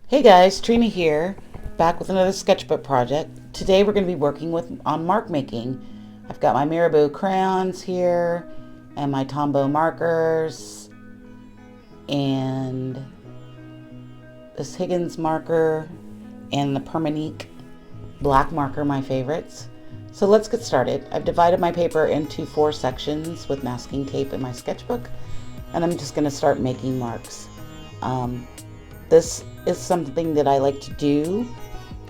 Hey guys, Trina here, back with another sketchbook project. Today we're going to be working on mark making. I've got my Mirabeau crayons here, and my Tombow markers, and this Higgins marker, and the Permanique black marker, my favorites. So let's get started. I've divided my paper into 4 sections with masking tape in my sketchbook, and I'm just going to start making marks. This is something that I like to do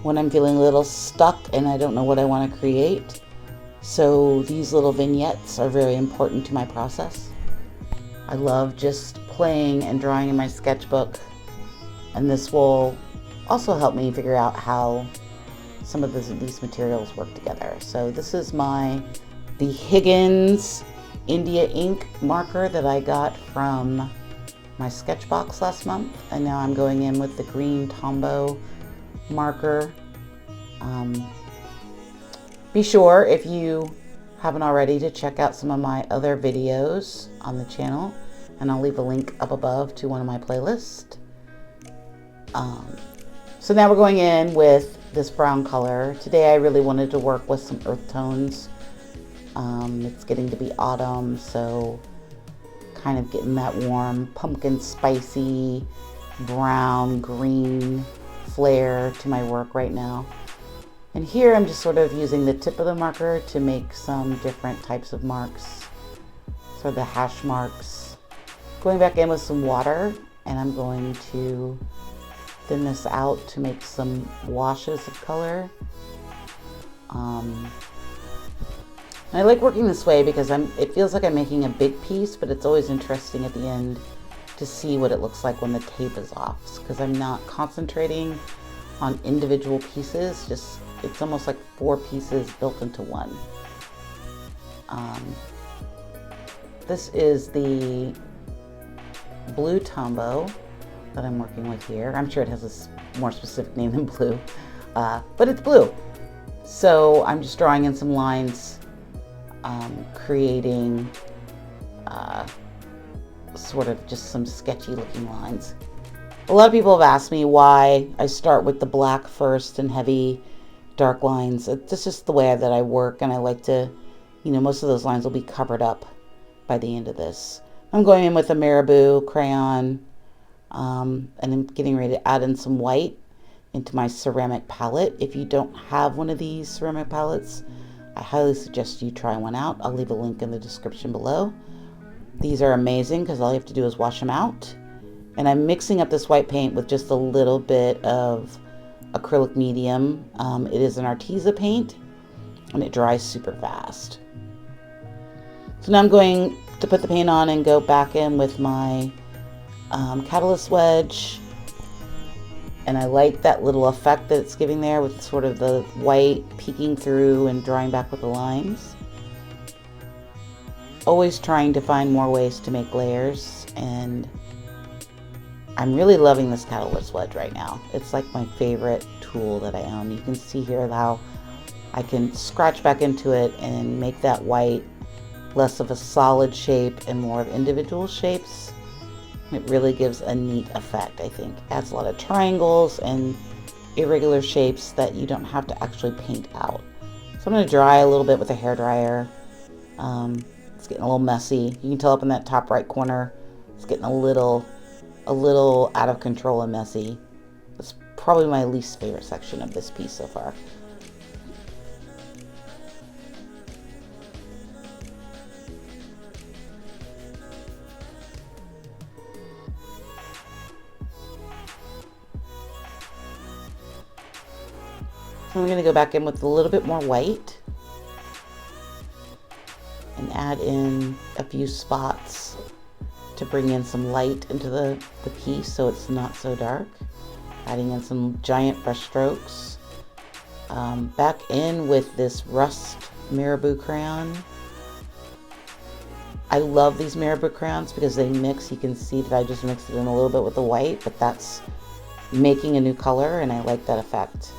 when I'm feeling a little stuck and I don't know what I want to create. So these little vignettes are very important to my process. I love just playing and drawing in my sketchbook, and this will also help me figure out how some of these materials work together. So this is the Higgins India ink marker that I got from my Sketchbox last month, and now I'm going in with the green Tombow marker. Be sure, if you haven't already, to check out some of my other videos on the channel, and I'll leave a link up above to one of my playlists. So now we're going in with this brown color. Today I really wanted to work with some earth tones. It's getting to be autumn, so kind of getting that warm pumpkin spicy brown green flair to my work right now. And here I'm just sort of using the tip of the marker to make some different types of marks, sort of the hash marks. Going back in with some water, and I'm going to thin this out to make some washes of color. I like working this way because it feels like I'm making a big piece, but it's always interesting at the end to see what it looks like when the tape is off, because I'm not concentrating on individual pieces. It's almost like 4 pieces built into one. This is the blue Tombow that I'm working with here. I'm sure it has a more specific name than blue, but it's blue. So I'm just drawing in some lines, creating sort of just some sketchy looking lines. A lot of people have asked me why I start with the black first and heavy dark lines. It's just the way that I work, and I like to, most of those lines will be covered up by the end of this. I'm going in with a Mirabeau crayon, and I'm getting ready to add in some white into my ceramic palette. If you don't have one of these ceramic palettes, I highly suggest you try one out. I'll leave a link in the description below. These are amazing because all you have to do is wash them out. And I'm mixing up this white paint with just a little bit of acrylic medium. It is an Arteza paint, and it dries super fast. So now I'm going to put the paint on and go back in with my catalyst wedge. And I like that little effect that it's giving there with sort of the white peeking through and drawing back with the lines. Always trying to find more ways to make layers, and I'm really loving this catalyst wedge right now. It's like my favorite tool that I own. You can see here how I can scratch back into it and make that white less of a solid shape and more of individual shapes. It really gives a neat effect, I think. Adds a lot of triangles and irregular shapes that you don't have to actually paint out. So I'm going to dry a little bit with a hairdryer. It's getting a little messy. You can tell up in that top right corner, it's getting a little out of control and messy. It's probably my least favorite section of this piece so far. So I'm going to go back in with a little bit more white and add in a few spots to bring in some light into the piece so it's not so dark. Adding in some giant brush strokes. Back in with this rust Mirabeau crayon. I love these Mirabeau crayons because they mix. You can see that I just mixed it in a little bit with the white, but that's making a new color, and I like that effect.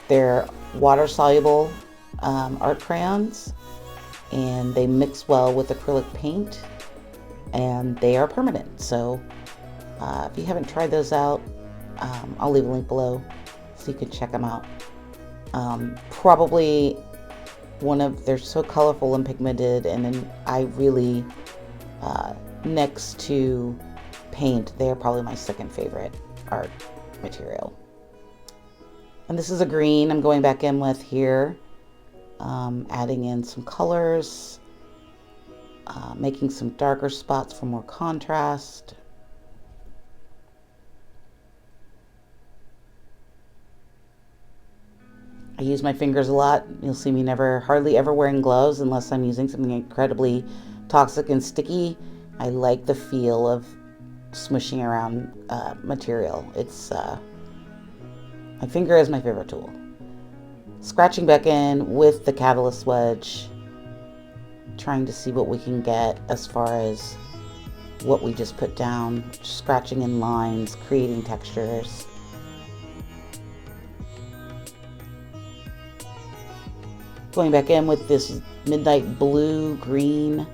They're water-soluble art crayons, and they mix well with acrylic paint, and they are permanent. So if you haven't tried those out, I'll leave a link below so you can check them out. Probably they're so colorful and pigmented, and then I really, next to paint, they're probably my second favorite art material. And this is a green I'm going back in with here, adding in some colors, making some darker spots for more contrast. I use my fingers a lot. You'll see me hardly ever wearing gloves unless I'm using something incredibly toxic and sticky. I like the feel of smushing around material. My finger is my favorite tool. Scratching back in with the catalyst wedge, trying to see what we can get as far as what we just put down, scratching in lines, creating textures. Going back in with this midnight blue green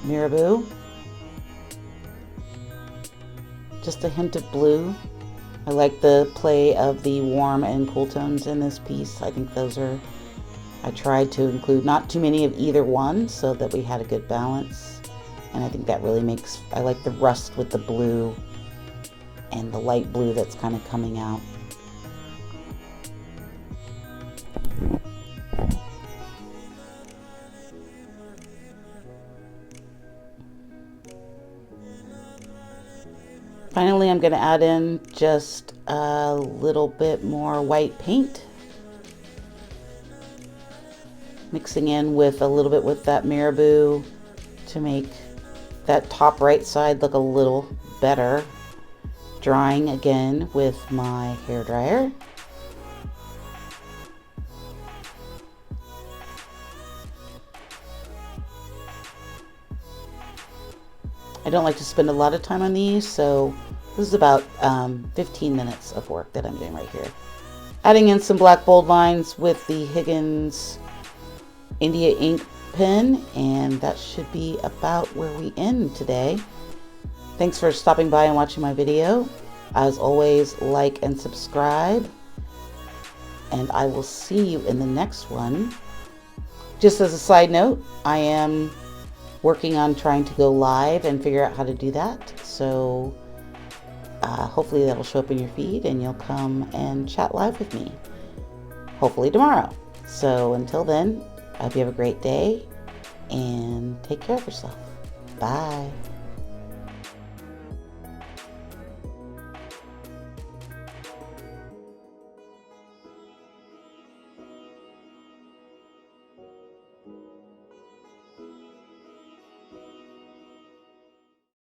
marabou. Just a hint of blue. I like the play of the warm and cool tones in this piece. I think I tried to include not too many of either one so that we had a good balance. And I think that really I like the rust with the blue and the light blue that's kind of coming out. Finally, I'm going to add in just a little bit more white paint. Mixing in with a little bit with that marabou to make that top right side look a little better. Drying again with my hairdryer. I don't like to spend a lot of time on these, so this is about 15 minutes of work that I'm doing right here. Adding in some black bold lines with the Higgins India ink pen, and that should be about where we end today. Thanks for stopping by and watching my video. As always, like and subscribe, and I will see you in the next one. Just as a side note, I am working on trying to go live and figure out how to do that. So hopefully that'll show up in your feed and you'll come and chat live with me. Hopefully tomorrow. So until then, I hope you have a great day and take care of yourself. Bye.